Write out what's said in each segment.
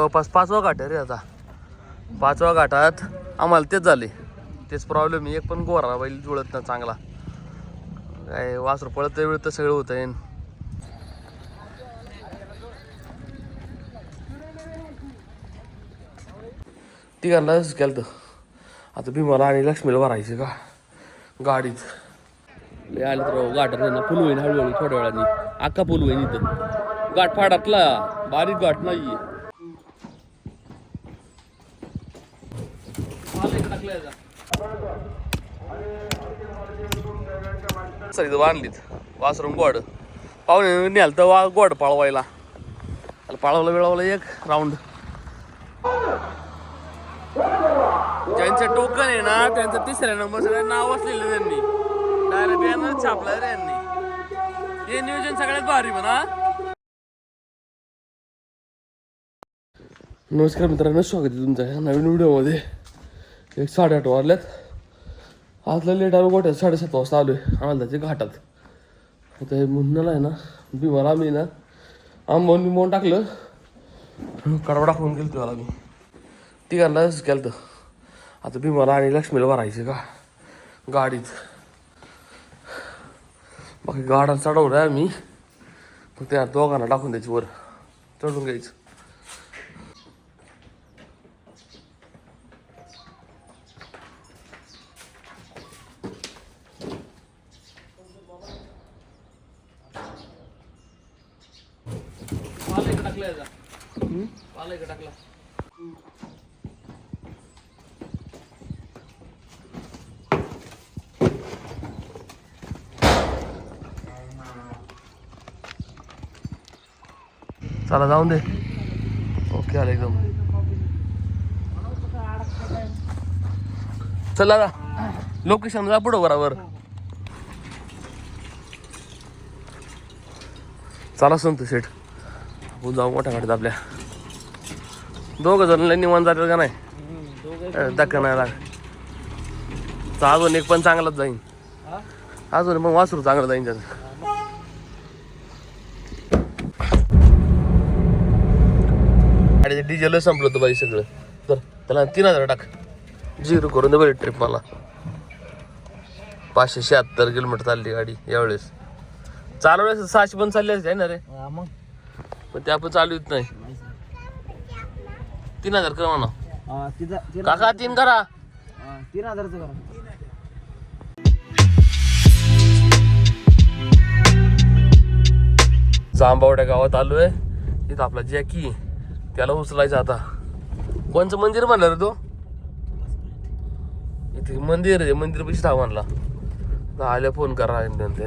जवळपास 5वा घाट आहे रे आता. 5व्या घाटात आम्हाला तेच झाले, तेच प्रॉब्लेम. एक पण गोरा बैल जुळत ना चांगला, काय वासरू पळत वेळ तर सगळं होतं आहे. तिघांनाच केलं तर आता भीमाला आणि लक्ष्मीला भरायचे का गाडीत. लय आले तर गाठात ना फुल होईन हळूहळू थोड्या वेळाने. अख्खा फुल होईन इथं. गाठ फाडातला बारीक गाठ नाहीये. सर बांधलीत वासरून गोड पाहुणे न्याल तर गोड पाळवायला. पाळवलं वेळवलं एक राऊंड. ज्यांचं टोकन आहे ना त्यांचं 3ऱ्या नंबर सगळं नाव असलेलं त्यांनी डायरेक्ट बॅनर छापलं रे यांनी. हे नियोजन सगळ्यात भारी म्हणा. नमस्कार मित्रांनो, स्वागत आहे तुमचं ह्या नवीन व्हिडिओमध्ये. 8:30 वाजल्यात. आजला लेट आलो गोठ्यात 7:30 वाजता आलो आहे आम्हाला त्याच्या घाटात. आता मुन्नाला आहे ना भीमाला आम्ही ना आंबवून बिंबवून टाकलं, कडवा टाकून गेलो तुम्हाला मी. तिघांनाच केलं तर आता भीमाला आणि लक्ष्मीला भरायचे का गाडीत. बाकी गाडा चढवलं आहे आम्ही, मग त्या दोघांना टाकून द्यायची वर चढून घ्यायचं. टाकला चला जाऊन दे. ओके आलं एकदम. चला लोकेशन जा पुढं बरोबर. चला संत शेठ आपण जाऊ मोठ्या गाडीत. आपल्या 2 जण निवांत जातील का नाही, धक्का नाही लाग. अजून एक पण चांगलाच जाईन, अजून मग वासरू चांगलं जाईन त्याचं. आणि डिझेल संपलं होतं बाई सगळं. तर त्याला 3000 टाक झिरो करून दे बरी ट्रिप. मला 576 किलोमीटर चालली गाडी यावेळेस. चालवले 600 पण चालले असते ना रे, पण ते आपण चालू येत नाही. 3000 करा म्हणा काका. 3 करा. 3000 करा. जांबावड्या गावात आलोय. इथं आपला जॅकी त्याला उचलायचा. आता कोणचं मंदिर म्हणलं रे तो? इथे मंदिर आहे, मंदिर पैसे धाव म्हणला. आल्या फोन करा त्यांनी.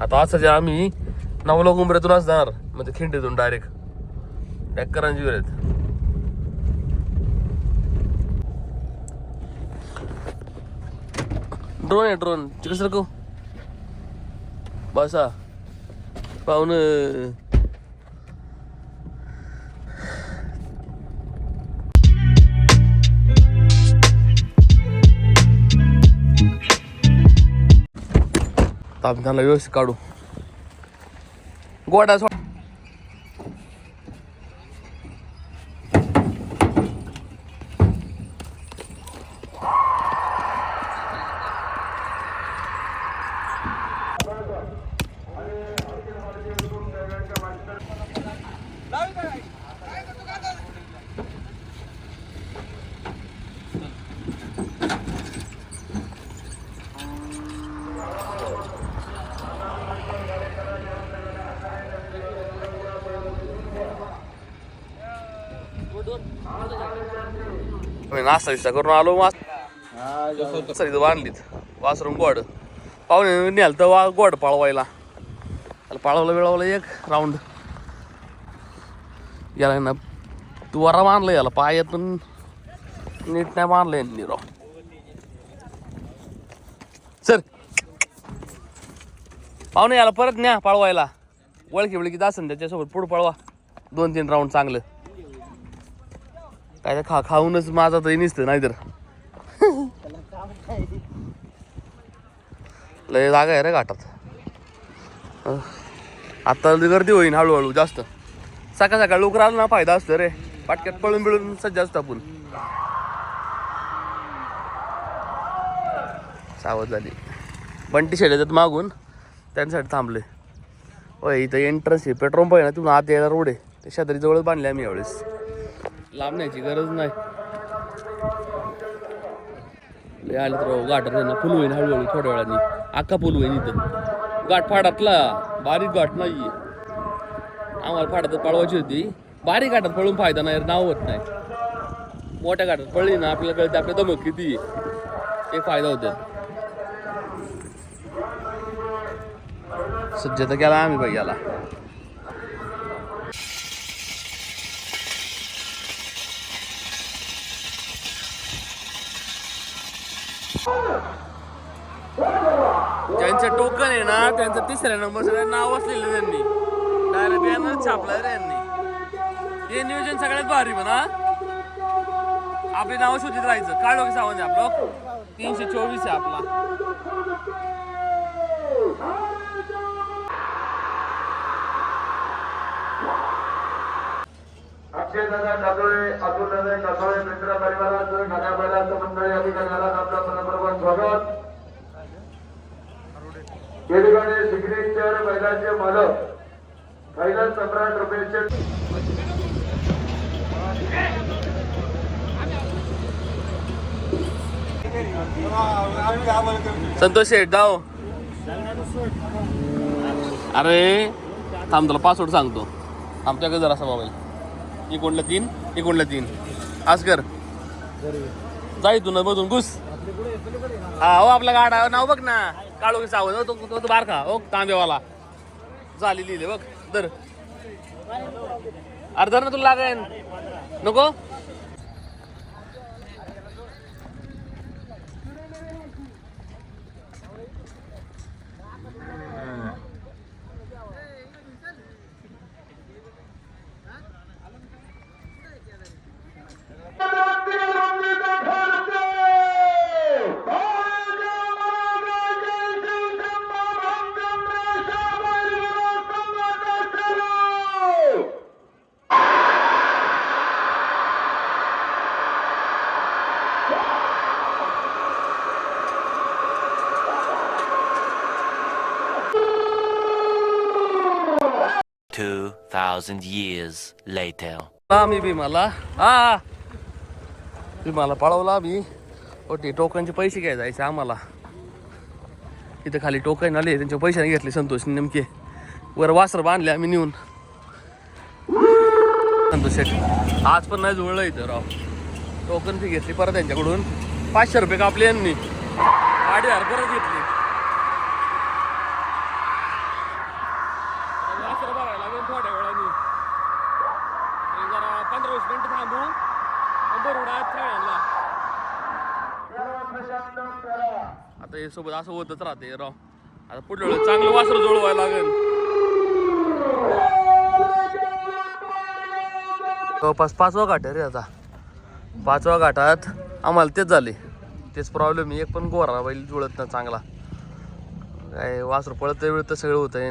आता असं जे आम्ही 9 गुंबऱ्यातूनच जाणार, म्हणजे खिंडीतून डायरेक्ट करंजी वर आहेत. ड्रोन आहे ड्रोन. तिकडे सरकव बसा पाहुण. आपण त्याला व्यवस्थित काढू. गोडा सोड. नाश्ता विस्ता करून आलो. सर इथं बांधलीत वासरून गोड पाहुणे न्याल तर गोड पाळवायला. पाळवलं वेळवलं एक राऊंड. याला ना तू वरा बांधलं, याला पायातून नीट नाही बांधलं यांनी राव. सर पाहुणे याला परत न्या पाळवायला. वळखी वळखीत असेल त्याच्यासोबत पुढं पळवा 2-3 राऊंड चांगलं. काय खाऊनच माझा तरी निसतं, नाहीतर लय जागा आहे रे घाटात. आता गर्दी होईन हळूहळू जास्त. सकाळ सकाळ लवकर आलं ना फायदा असतो रे. पाटक्यात पळून बिळून सज्ज असतो आपण. सावध झाली. बंटी शेड येतात मागून, त्यांच्यासाठी थांबले. होय इथं एंट्रन्स आहे, पेट्रोल पंप आहे ना, तिथून आत यायला रोड आहे. ते शेजारी जवळच बांधले आम्ही यावेळेस. लांब न्यायची गरज नाही. आले तर घाटात आहे ना, फुल होईन हळूहळू थोड्या वेळाने. अख्खा फुल होईन इथं. घाट फाडातला बारीक घाट नाही. आम्हाला फाडात पळवायची होती. बारीक घाटात पळून फायदा नाही, नाव होत नाही. मोठ्या घाटात पळली ना आपल्याला कळते आपल्या दमक किती आहे, ते फायदा होते. सज्जता केला आम्ही बाई याला. ज्यांचं टोकन आहे ना त्यांचं 3ऱ्या नंबर सगळं नाव असलेलं त्यांनी डायरेक्ट बॅनर छापलं रे यांनी. हे नियोजन सगळ्यात भारी म्हणा. आपली नावं शोधित राहायचं. काढो की सावंत आपलं 324 आहे आपला. अक्षय दादा कातोळे, अतुल दादा कातोळे, मित्र परिवाराचं गाड्या बैलाचं मंडळी अधिकाऱ्याला आपलं मनपूर्वक स्वागत. या ठिकाणी सिग्नेचर बैलाचे मालक बैलाच सम्राट रुपेश संतोष शेठ जाओ. अरे थांब तुला पासवर्ड सांगतो. आमच्याकडे जरा असा मोबाईल. इकडलं 3 इकडलं 3 आज कर. जाई तू न मधून घुस. हा हो आपला गाडा नाव बघ ना. काळू सावध तो बारका हो तांब्यावाला झाली लिहिले बघ. दर अर्धा ना तुला लागेल नको. $2,000 years later. आम्ही भीमाला भीमाला पळवला आम्ही. ओटी टोकनचे पैसे घ्यायचे जायचे आम्हाला. इथं खाली टोकन आले त्यांचे पैसे नाही घेतले संतोष नेमके. वर वासर बांधले आम्ही नेऊन. संतोष शेठ आज पण नाही जुळलं इथं राव. टोकन फी घेतली परत त्यांच्याकडून. 500 रुपये कापले यांनी. 8,000 परत घेतली. वासर भरायला लागेल थोड्या वेळाने. जरा 15-20 मिनिटं थांबू. बरोडा खेळायला आता हे सोबत असं होतच राहते राव. आता पुढल्या वेळेस चांगलं वासर जुळवायला लागेल. जवळपास 5वा घाट आहे रे आता. 5व्या घाटात आम्हाला तेच झाले. तेच प्रॉब्लेम. एक पण गोरा बैल जुळत ना चांगला. काय वासर पळत वेळ तर सगळं होत आहे.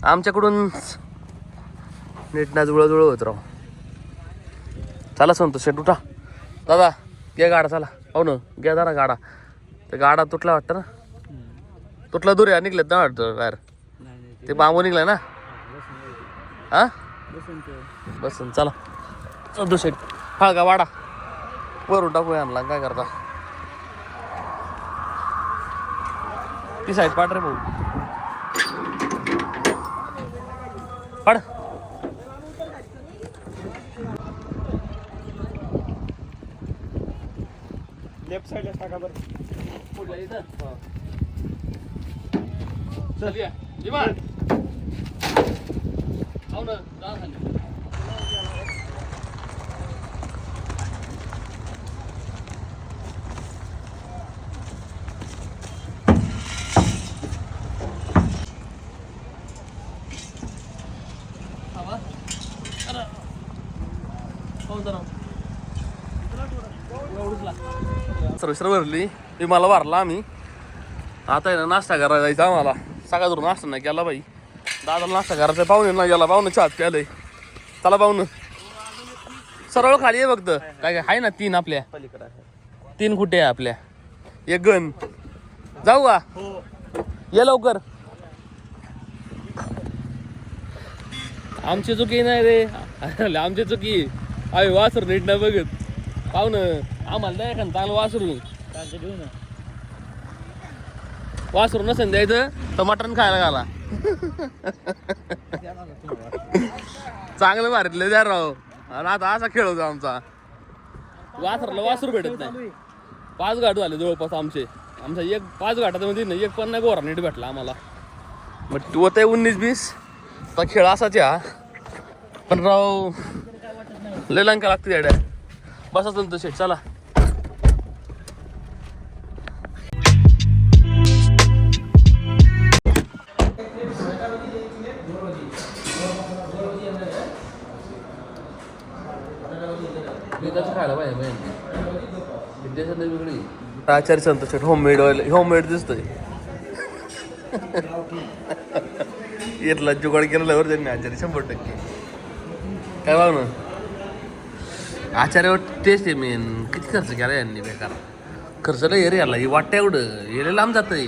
आमच्याकडून नीट ना जुळं होत राव. चला संतोष शेट उठा. दादा घ्या गाडा चला. हो ना घ्या जरा गाडा. ते गाडा तुटला वाटतं ना. तुटला दुर्या निघलेत ना वाटतं बाहेर. ते बांबू निघलाय ना. हा बसून चला संतोष शेट. हा का वाडा वरून टाकू आणला. काय करता ती साईड पाठ रे भाऊ. पड लेफ्ट साइडला टाका बरं. पुढल्या इथं चल या विमान हो ना जा खाली. सर्विसर भरली. मला भरला आम्ही. आता आहे ना नाश्ता करायला जायचं आम्हाला. सकाळ धरून नाश्ता नाही केला बाई. दादाला नाश्ता करायचा. पाहुणे ना गेला. पाहुणे चहात प्यालंय. चला पाहुणं सरळ खाली आहे फक्त. काय काय आहे ना 3 आपल्या, पलीकडे आहे. 3 कुठे आहे आपल्या, एक गन. जाऊ का? हो. ये लवकर. आमची चुकी नाही रे, आमची चुकी. अरे वासरू नीट नाही बघत पाहुणं. आम्हाला नाही एखादं चांगलं वासरू नसेल द्यायचं तर मटण खायला घाला. चांगलं मारितलं द्या राव. आणि आता असा खेळ होता आमचा. वासरला वासरू भेटत नाही. 5 घाट झाले जवळपास आमचे. आमचा 5 घाटामध्ये नाही एक पण नाही गोरा नीट भेटला आम्हाला. मग होत आहे 19-20 तर खेळ असाच हा. पण राव लय लंका लागते येड्या. बसा तुमचं शेट चला. खायला पाहिजे वेगळी. आचार्य संतोष शेट होममेड ऑइल, होममेड दिसतोय. येतला जुगाड केल्यावर त्यांनी आचार्य 100%. काय बघ ना आचार्यावर टेस्ट आहे मेन. किती खर्च केला यांनी बेकार. खर्च लय रे याला वाटतं एवढं येले लांब जातंय.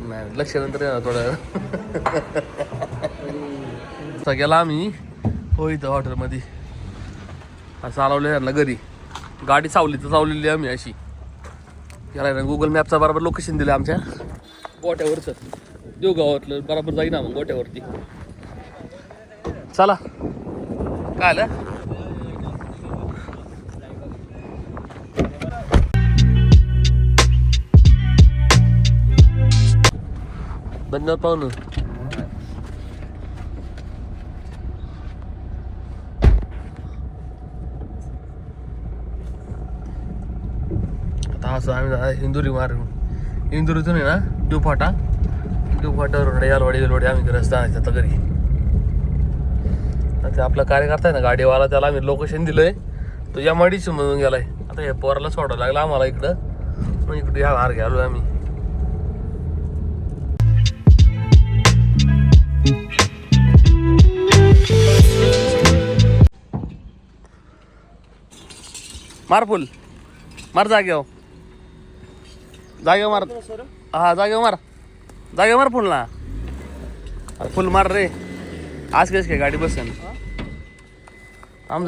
नाही लक्ष नंतर थोडं. गेला आम्ही हो इथं हॉटेलमध्ये चालवलं यांना घरी. गाडी चावलेली आम्ही अशी. याला ना गुगल मॅपचा बरोबर लोकेशन दिलं आमच्या गोट्यावरचं. देवगावातलं बरोबर जाईना मग गोट्यावरती. चला काय आलं. धन्यवाद पाहुणं. आता असं आम्ही इंदुरी मार्ग, इंदुरीतून आहे ना ड्यूफाटावरून यालवाडी आम्ही रस्ता आणायचा आता घरी. ते आपला कार्यकर्ता आहे ना गाडीवाला, त्याला आम्ही लोकेशन दिलंय. तो या मडीशी म्हणून गेलाय. आता हे पोराला सोडायला लागला आम्हाला इकडं. मग इकडे या मार्गे आलो आम्ही. मार फुल मार. जागेवर मार. हा जागेवर मार फुलला. फुल मार रे. आज कस काय गाडी बसेन आम.